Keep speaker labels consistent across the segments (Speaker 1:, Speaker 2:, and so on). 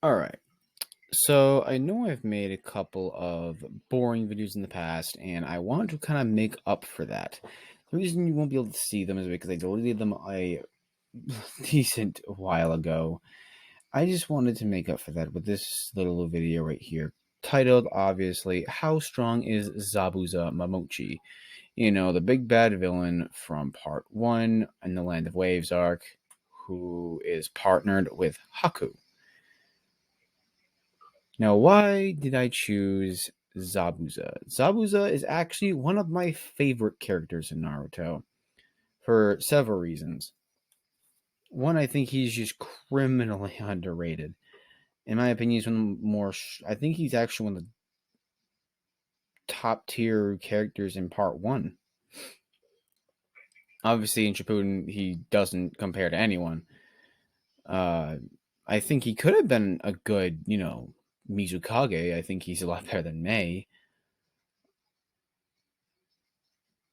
Speaker 1: Alright, so I know I've made a couple of boring videos in the past, and I want to kind of make up for that. The reason you won't be able to see them is because I deleted them a decent while ago. I just wanted to make up for that with this little video right here, titled, obviously, How Strong is Zabuza Momochi? You know, the big bad villain from Part 1 in the Land of Waves arc, who is partnered with Haku. Now, why did I choose Zabuza? Zabuza is actually one of my favorite characters in Naruto for several reasons. One, I think he's just criminally underrated. In my opinion, he's one of the more. I think he's actually one of the top tier characters in Part 1. Obviously, in Shippuden, he doesn't compare to anyone. Uh, I think he could have been a good, Mizukage. I think he's a lot better than Mei.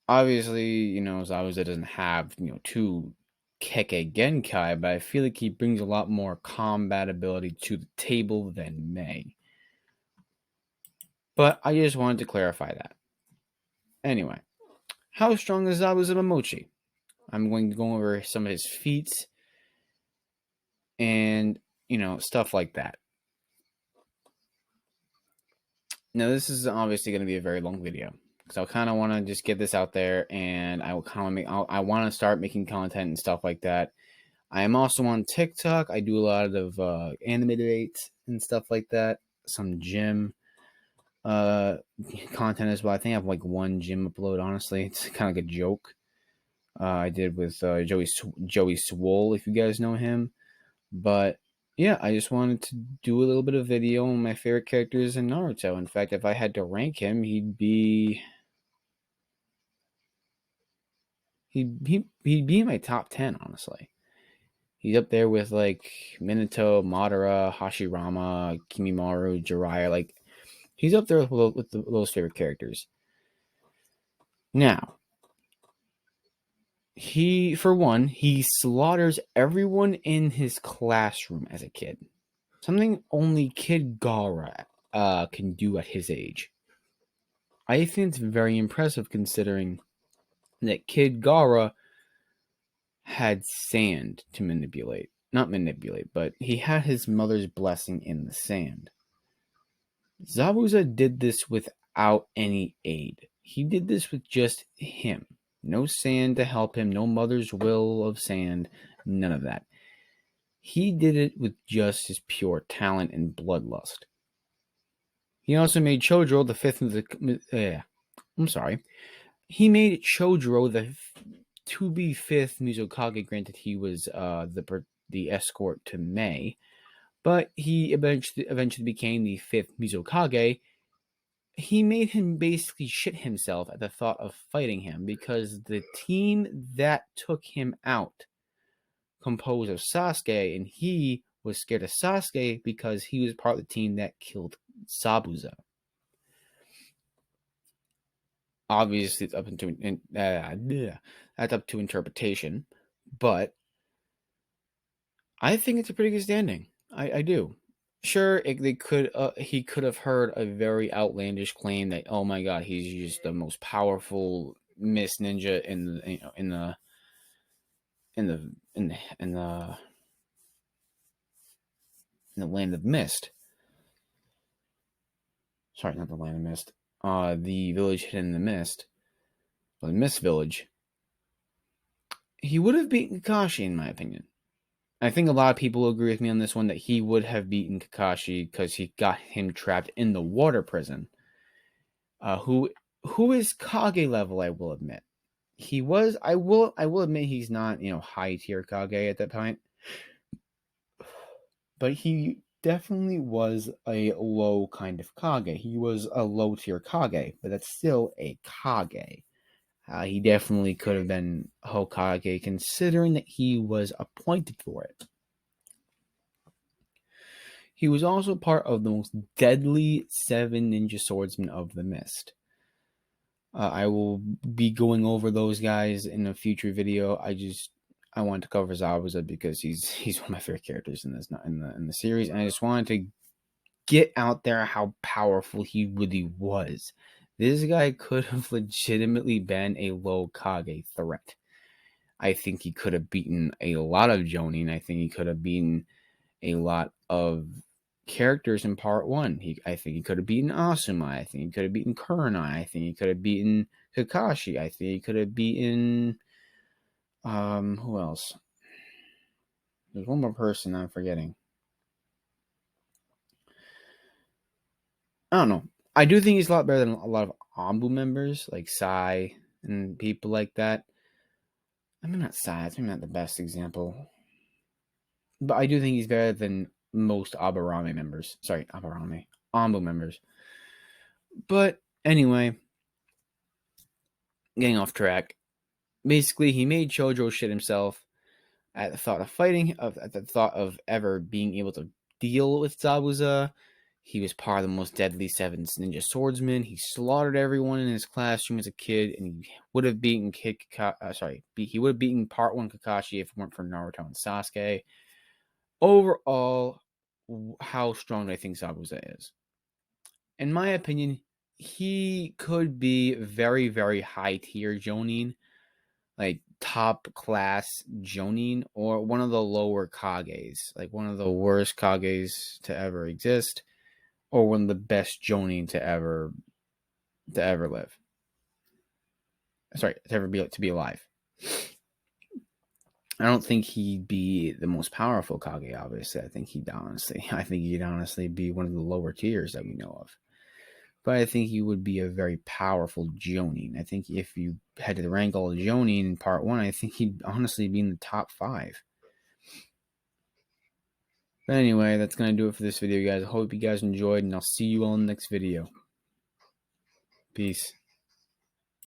Speaker 1: Obviously, Zabuza doesn't have, two Kekkei Genkai, but I feel like he brings a lot more combat ability to the table than Mei. But I just wanted to clarify that. Anyway, how strong is Zabuza Momochi? I'm going to go over some of his feats and, stuff like that. Now, this is obviously going to be a very long video because I kind of want to just get this out there, and I want to start making content and stuff like that. I am also on TikTok. I do a lot of anime debates and stuff like that. Some gym content as well. I think I have like one gym upload. Honestly, it's kind of like a joke. I did with Joey Swole, if you guys know him. But yeah, I just wanted to do a little bit of video on my favorite characters in Naruto. In fact, if I had to rank him, he'd be in my top 10, honestly. He's up there with like Minato, Madara, Hashirama, Kimimaru, Jiraiya. Like, he's up there with those favorite characters. Now, he slaughters everyone in his classroom as a kid. Something only Kid Gara can do at his age. I think it's very impressive considering that Kid Gara had sand to manipulate. Not manipulate, but he had his mother's blessing in the sand. Zabuza did this without any aid. He did this with just him. No sand to help him, no mother's will of sand, none of that. He did it with just his pure talent and bloodlust. He also made Chodoro the fifth of the. I'm sorry. He made Chodoro the to be fifth Mizukage. Granted, he was the escort to Mei, but he eventually became the fifth Mizukage. He made him basically shit himself at the thought of fighting him because the team that took him out composed of Sasuke, and he was scared of Sasuke because he was part of the team that killed Zabuza. Obviously, it's that's up to interpretation, but I think it's a pretty good standing. I do. Sure, he could have heard a very outlandish claim that, oh my god, he's just the most powerful Mist Ninja in the land of Mist. Sorry, not the land of Mist. The village hidden in the mist, or the Mist Village. He would have beaten Kakashi, in my opinion. I think a lot of people agree with me on this one that he would have beaten Kakashi because he got him trapped in the water prison. Who is Kage level? I will admit, he was. I will admit he's not high tier Kage at that point, but he definitely was a low kind of Kage. He was a low tier Kage, but that's still a Kage. He definitely could have been Hokage, considering that he was appointed for it. He was also part of the most deadly 7 ninja swordsmen of the Mist. I will be going over those guys in a future video. I wanted to cover Zabuza because he's one of my favorite characters in the series, and I just wanted to get out there how powerful he really was. This guy could have legitimately been a low Kage threat. I think he could have beaten a lot of Jonin. I think he could have beaten a lot of characters in part one. I think he could have beaten Asuma. I think he could have beaten Kurenai. I think he could have beaten Kakashi. I think he could have beaten who else? There's one more person I'm forgetting. I don't know. I do think he's a lot better than a lot of Anbu members, like Sai and people like that. I mean, not Sai. That's maybe not the best example. But I do think he's better than most Aburame members. Sorry, Aburame. Anbu members. But anyway, getting off track. Basically, he made Chojo shit himself at the thought of fighting, at the thought of ever being able to deal with Zabuza. He was part of the most deadly seven ninja swordsmen. He slaughtered everyone in his classroom as a kid, and he would have beaten he would have beaten Part 1 Kakashi if it weren't for Naruto and Sasuke. Overall, how strong do I think Zabuza is? In my opinion, he could be very, very high tier Jonin, like top class Jonin, or one of the lower Kages, like one of the worst Kages to ever exist, or one of the best Jonin to ever live. Sorry, to be alive. I don't think he'd be the most powerful Kage, obviously. I think he'd honestly be one of the lower tiers that we know of. But I think he would be a very powerful Jonin. I think if you had to rank all the Jonin in part 1, I think he'd honestly be in the top 5. But anyway, that's going to do it for this video, guys. I hope you guys enjoyed, and I'll see you all in the next video. Peace.